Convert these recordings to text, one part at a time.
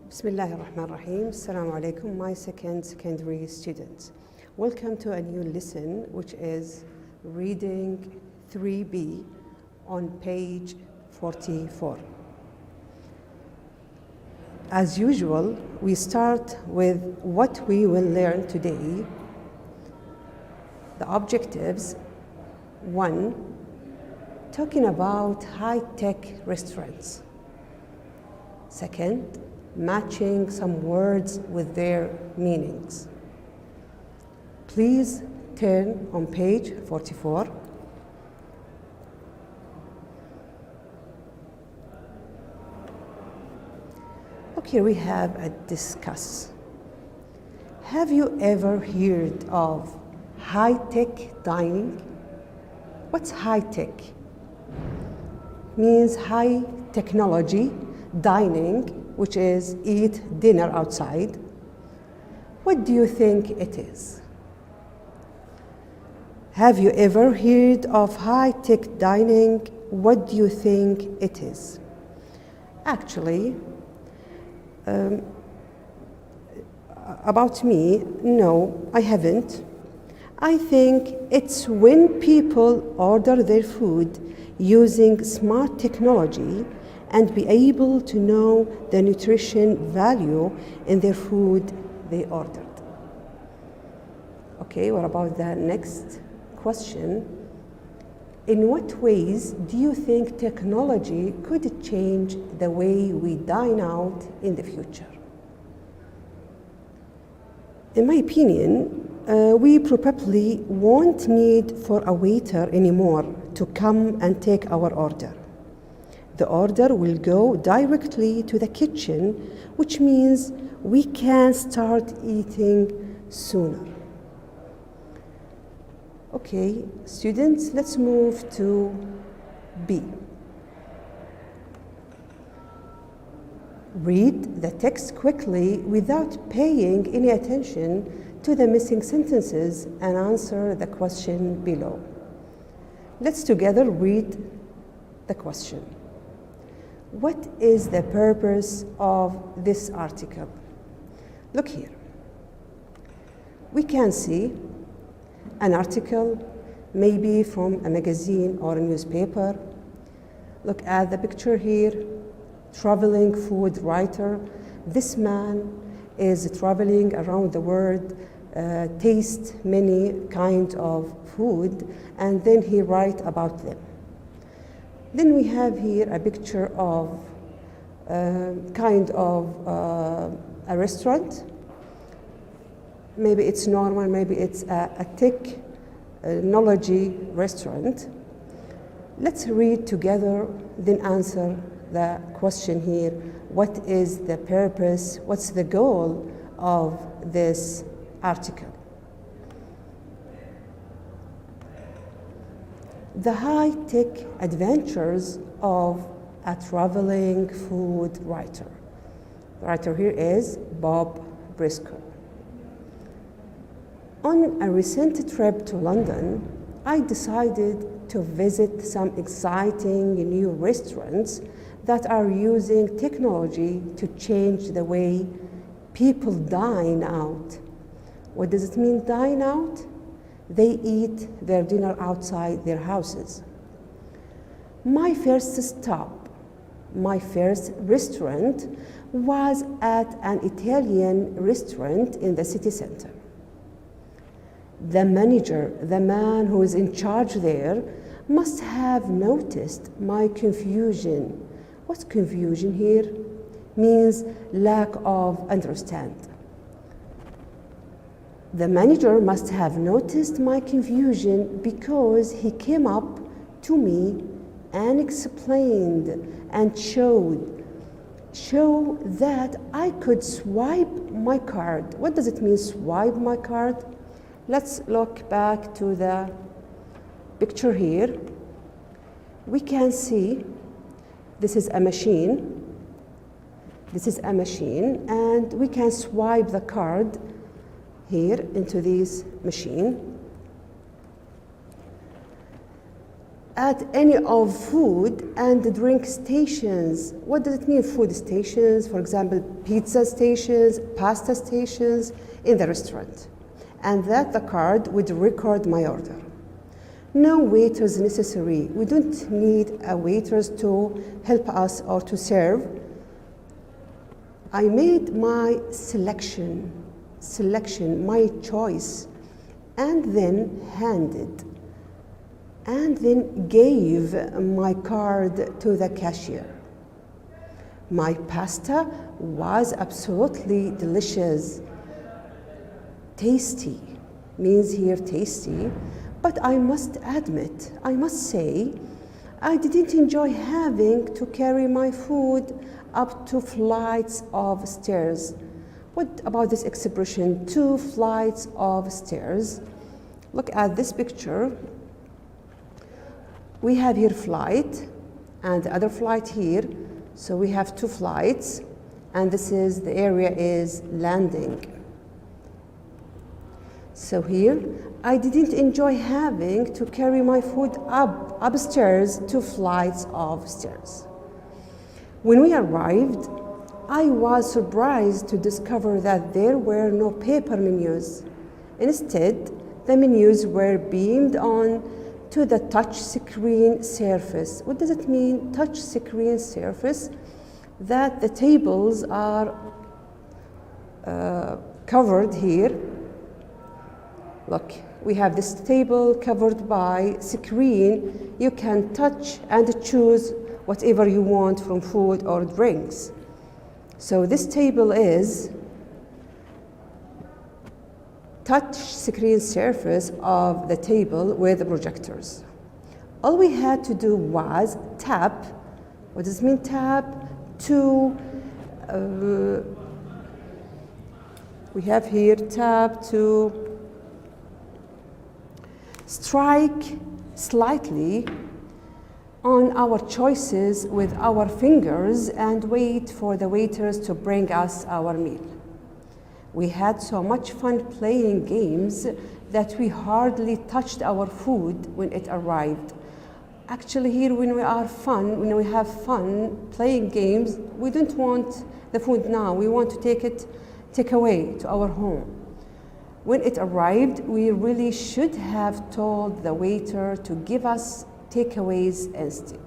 Bismillah ar-Rahman ar-Rahim. Assalamu alaikum, my secondary students. Welcome to a new lesson, which is reading 3B on page 44. As usual, we start with what we will learn today. The objectives: 1, talking about high-tech restaurants. 2, matching some words with their meanings. Please turn on page 44. Okay, we have a discuss. Have you ever heard of high-tech dining? What's high-tech? Means high technology dining, which is eat dinner outside. What do you think it is? Have you ever heard of high-tech dining? What do you think it is? Actually, about me, no, I haven't. I think it's when people order their food using smart technology and be able to know the nutrition value in their food they ordered. Okay, what about the next question? In what ways do you think technology could change the way we dine out in the future? In my opinion, we probably won't need for a waiter anymore to come and take our order. The order will go directly to the kitchen, which means we can start eating sooner. Okay, students, let's move to B. Read the text quickly without paying any attention to the missing sentences and answer the question below. Let's together read the question. What is the purpose of this article? Look here. We can see an article, maybe from a magazine or a newspaper. Look at the picture here. Traveling food writer. This man is traveling around the world, taste many kinds of food, and then he write about them. Then we have here a picture of kind of a restaurant. Maybe it's normal, maybe it's a technology restaurant. Let's read together, then answer the question here. What is the purpose? What's the goal of this article? The high-tech adventures of a traveling food writer. The writer here is Bob Briscoe. On a recent trip to London, I decided to visit some exciting new restaurants that are using technology to change the way people dine out. What does it mean, dine out? They eat their dinner outside their houses. My first stop, my first restaurant was at an Italian restaurant in the city center. The manager, the man who is in charge there, must have noticed my confusion. What's confusion here? Means lack of understanding. The manager must have noticed my confusion because he came up to me and explained and showed that I could swipe my card. What does it mean, swipe my card? Let's look back to the picture here. We can see this is a machine. This is a machine, and we can swipe the card here into this machine. at any of food and drink stations. What does it mean, food stations? For example, pizza stations, pasta stations in the restaurant. And that the card would record my order. No waiters necessary. We don't need a waiters to help us or to serve. I made my selection, my choice, and then handed, and then gave my card to the cashier. My pasta was absolutely delicious. Tasty, means here tasty, but I must admit, I must say, I didn't enjoy having to carry my food up 2 flights of stairs. What about this expression, 2 flights of stairs? Look at this picture. We have here flight and the other flight here. So we have 2 flights, and this is, the area is landing. So here, I didn't enjoy having to carry my food upstairs 2 flights of stairs. When we arrived, I was surprised to discover that there were no paper menus. Instead, the menus were beamed on to the touch screen surface. What does it mean, touch screen surface? That the tables are covered here. Look, we have this table covered by screen. You can touch and choose whatever you want from food or drinks. So this table is touch screen surface of the table with the projectors. All we had to do was tap. What does it mean, tap? To, we have here tap to strike slightly on our choices with our fingers and wait for the waiters to bring us our meal. We had so much fun playing games that we hardly touched our food when it arrived. Actually, here when we have fun playing games, we don't want the food now. We want to take away to our home. When it arrived, we really should have told the waiter to give us takeaways instead.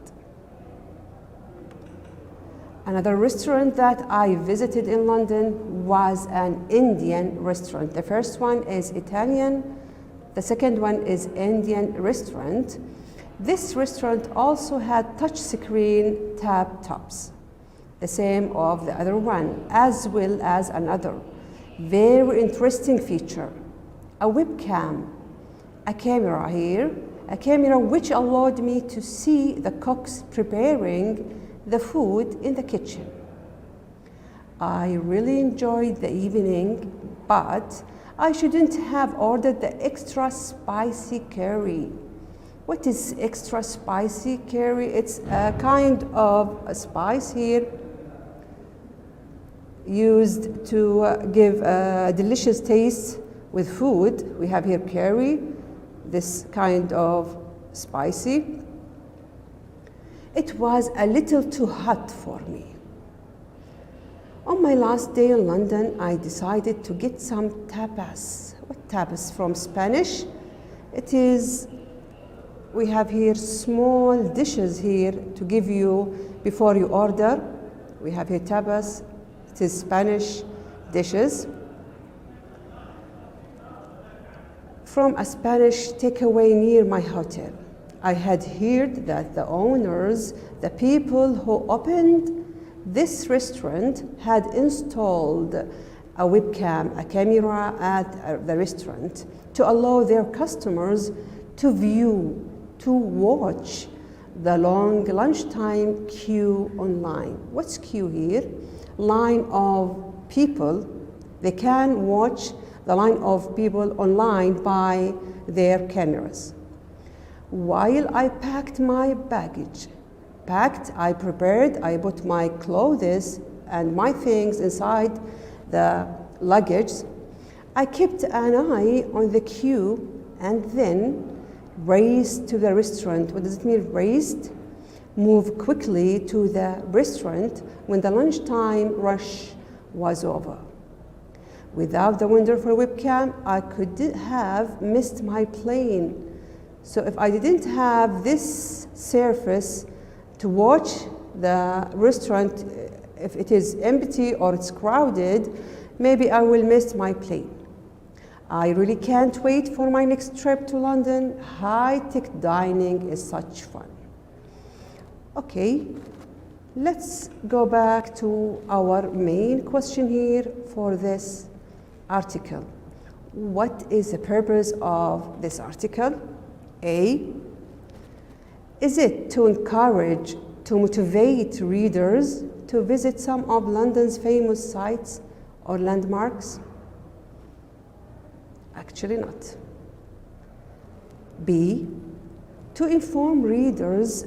Another restaurant that I visited in London was an Indian restaurant. The first one is Italian, the second one is Indian restaurant. This restaurant also had touchscreen tab tops, the same of the other one, as well as another very interesting feature, a webcam, a camera here, a camera which allowed me to see the cooks preparing the food in the kitchen. I really enjoyed the evening, but I shouldn't have ordered the extra spicy curry. What is extra spicy curry? It's a kind of a spice here used to give a delicious taste with food. We have here curry, this kind of spicy. It was a little too hot for me. On my last day in London, I decided to get some tapas. What tapas? From Spanish. It is, we have here small dishes here to give you before you order. We have here tapas. It is Spanish dishes from a Spanish takeaway near my hotel. I had heard that the owners, the people who opened this restaurant, had installed a webcam, a camera at the restaurant to allow their customers to view, to watch the long lunchtime queue online. What's queue here? Line of people. They can watch the line of people online by their cameras. While I packed my baggage, I prepared, I put my clothes and my things inside the luggage, I kept an eye on the queue and then Raced to the restaurant. What does it mean, raced? Move quickly to the restaurant when the lunchtime rush was over. Without the wonderful webcam, I could have missed my plane. So if I didn't have this surface to watch the restaurant, if it is empty or it's crowded, maybe I will miss my plane. I really can't wait for my next trip to London. High-tech dining is such fun. Okay, let's go back to our main question here for this article. What is the purpose of this article? A, is it to encourage, to motivate readers to visit some of London's famous sites or landmarks? Actually not. B, to inform readers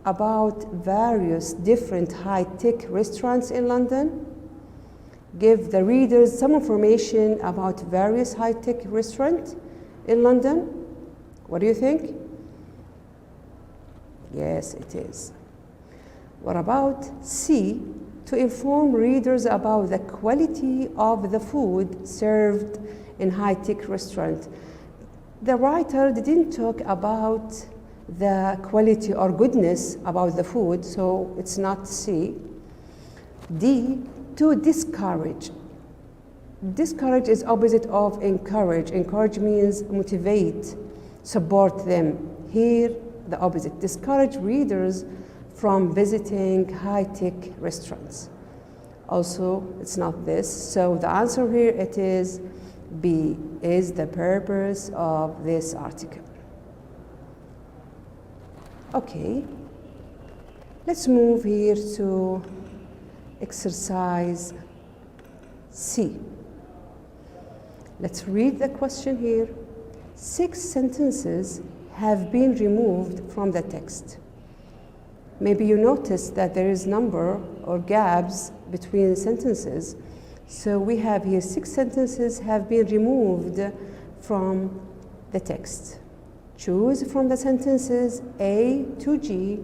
about various different high-tech restaurants in London? Give the readers some information about various high-tech restaurants in London? What do you think? Yes, it is. What about C, to inform readers about the quality of the food served in high-tech restaurant? The writer didn't talk about the quality or goodness about the food, so it's not C. D, to discourage. Discourage is opposite of encourage. Encourage means motivate, support them. Here, the opposite. Discourage readers from visiting high-tech restaurants. Also, it's not this. So the answer here, it is B, is the purpose of this article. Okay, let's move here to exercise C. Let's read the question here. 6 sentences have been removed from the text. Maybe you noticed that there is number or gaps between sentences. So we have here 6 sentences have been removed from the text. Choose from the sentences A to G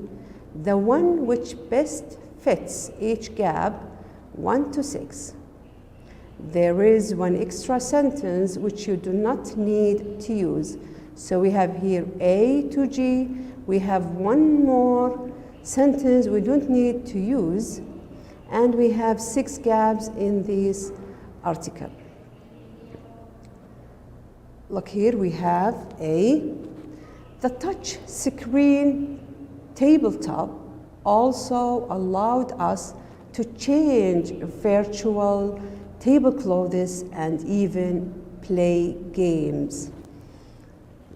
the one which best fits each gap, 1 to 6. There is one extra sentence which you do not need to use. So we have here A to G. We have one more sentence we don't need to use. And we have 6 gaps in this article. Look here, we have A. The touch screen tabletop also allowed us to change virtual tablecloths and even play games.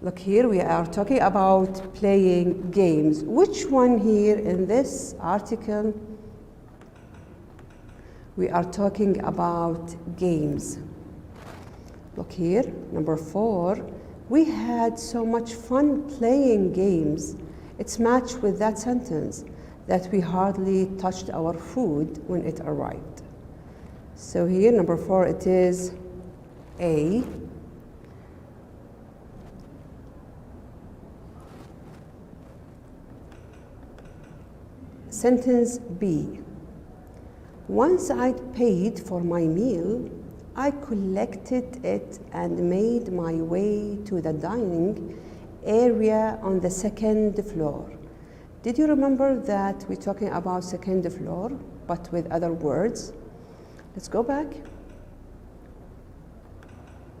Look here, we are talking about playing games. Which one here in this article? We are talking about games. Look here, number 4. We had so much fun playing games. It's matched with that sentence that we hardly touched our food when it arrived. So here, number 4, it is A. Sentence B. Once I'd paid for my meal, I collected it and made my way to the dining area on the 2nd floor. Did you remember that we're talking about 2nd floor, but with other words? Let's go back.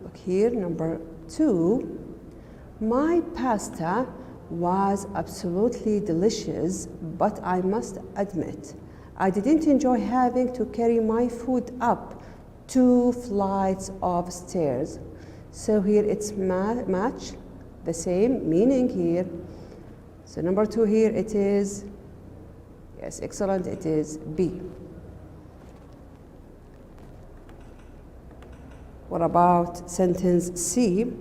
Look here, number 2. My pasta was absolutely delicious, but I must admit, I didn't enjoy having to carry my food up 2 flights of stairs. So here it's match, the same meaning here. So number 2 here, it is, yes, excellent, it is B. What about sentence C?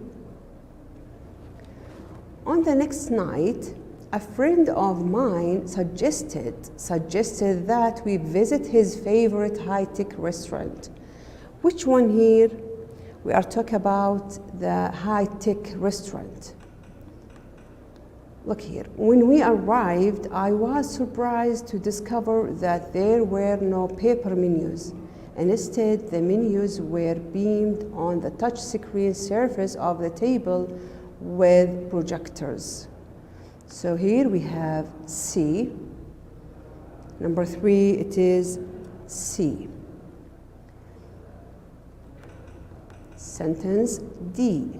On the next night, a friend of mine suggested that we visit his favorite high-tech restaurant. Which one here? We are talking about the high-tech restaurant. Look here. When we arrived, I was surprised to discover that there were no paper menus. And instead, the menus were beamed on the touch screen surface of the table with projectors. So here we have C. Number 3, it is C. Sentence D.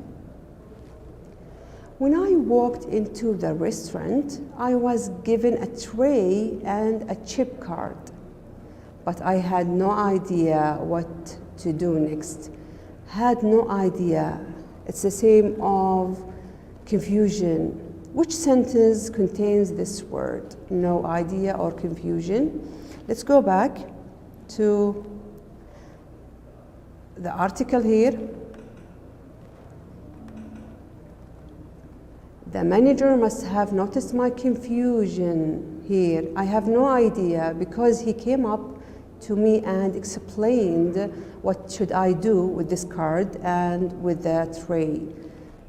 When I walked into the restaurant, I was given a tray and a chip card, but I had no idea what to do next. Had no idea. It's the same of confusion. Which sentence contains this word? No idea or confusion. Let's go back to the article here. The manager must have noticed my confusion here. I have no idea, because he came up to me and explained what should I do with this card and with the tray.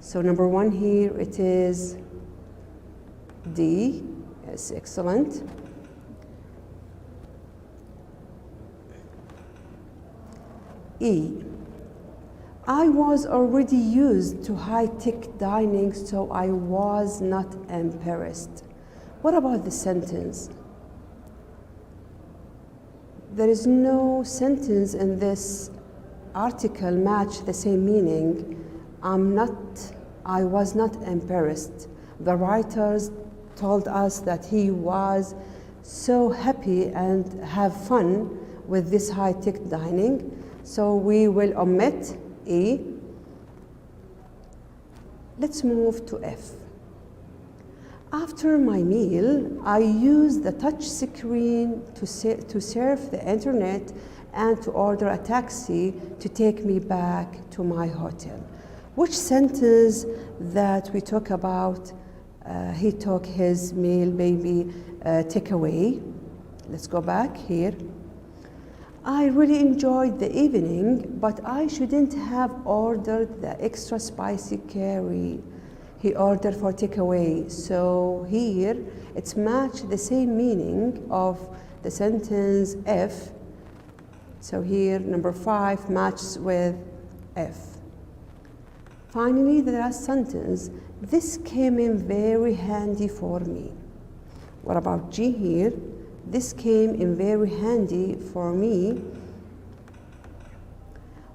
So number 1 here, it is D. Yes, excellent. E. I was already used to high-tech dining, so I was not embarrassed. What about the sentence? There is no sentence in this article match the same meaning. I was not embarrassed. The writers told us that he was so happy and have fun with this high-tech dining, so we will omit E. Let's move to F. After my meal, I used the touch screen to surf the internet and to order a taxi to take me back to my hotel. Which sentence that we talk about, he took his meal, maybe takeaway. Let's go back here. I really enjoyed the evening, but I shouldn't have ordered the extra spicy curry. He ordered for takeaway. So here, it's matched the same meaning of the sentence F. So here, number 5 matches with F. Finally, the last sentence, this came in very handy for me. What about G here? This came in very handy for me.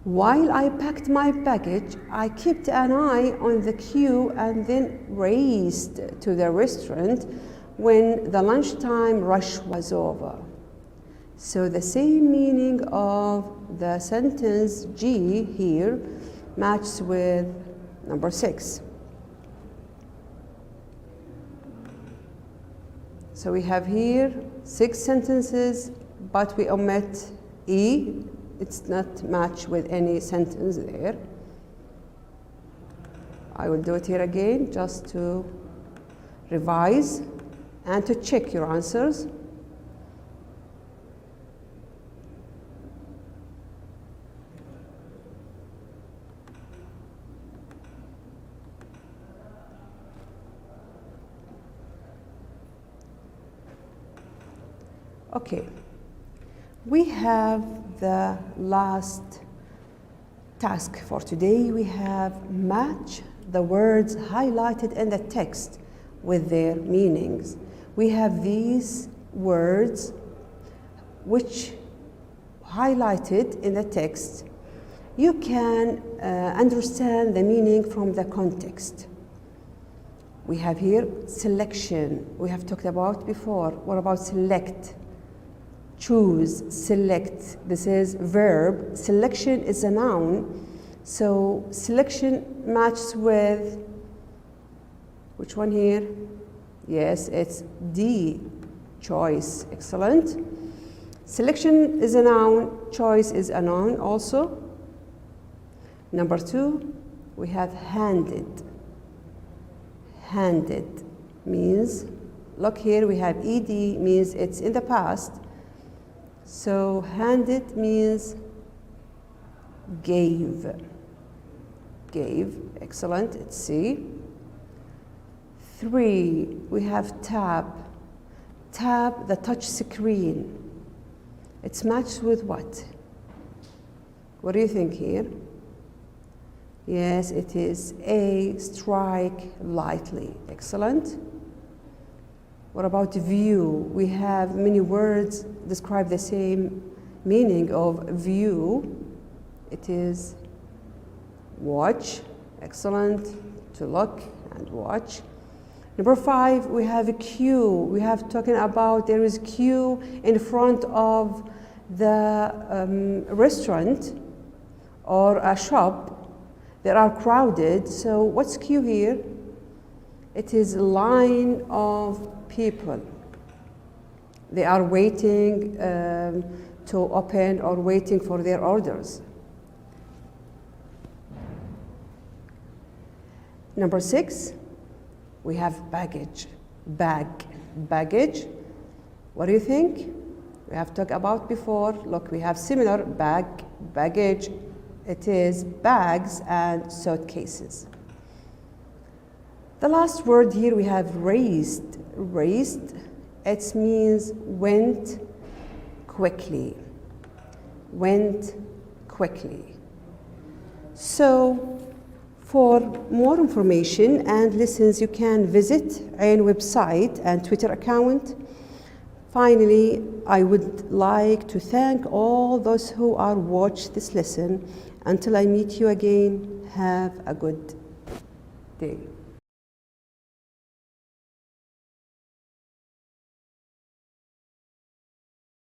While I packed my baggage, I kept an eye on the queue and then raced to the restaurant when the lunchtime rush was over. So the same meaning of the sentence G here matches with number 6. So we have here 6 sentences, but we omit E. It's not matched with any sentence there. I will do it here again just to revise and to check your answers. Okay, we have the last task for today. We have match the words highlighted in the text with their meanings. We have these words which highlighted in the text. You can understand the meaning from the context. We have here selection. We have talked about before. What about select? Choose, select. This is verb. Selection is a noun. So selection matches with which one here? Yes, it's D, choice. Excellent. Selection is a noun. Choice is a noun also. Number 2, we have handed. Handed means, look here, we have ed, means it's in the past. So handed means gave. Gave, excellent, it's C. 3, we have tab. Tab, the touch screen. It's matched with what? What do you think here? Yes, it is A, strike lightly. Excellent. What about view? We have many words describe the same meaning of view. It is watch. Excellent. To look and watch. Number 5, we have a queue. We have talking about there is queue in front of the restaurant or a shop. They are crowded. So what's queue here? It is a line of people. They are waiting to open or waiting for their orders. Number 6, we have baggage. Baggage. What do you think? We have talked about before. Look, we have similar baggage. It is bags and suitcases. The last word here we have raised. Raised, it means went quickly. Went quickly. So, for more information and lessons, you can visit our website and Twitter account. Finally, I would like to thank all those who are watching this lesson. Until I meet you again, have a good day.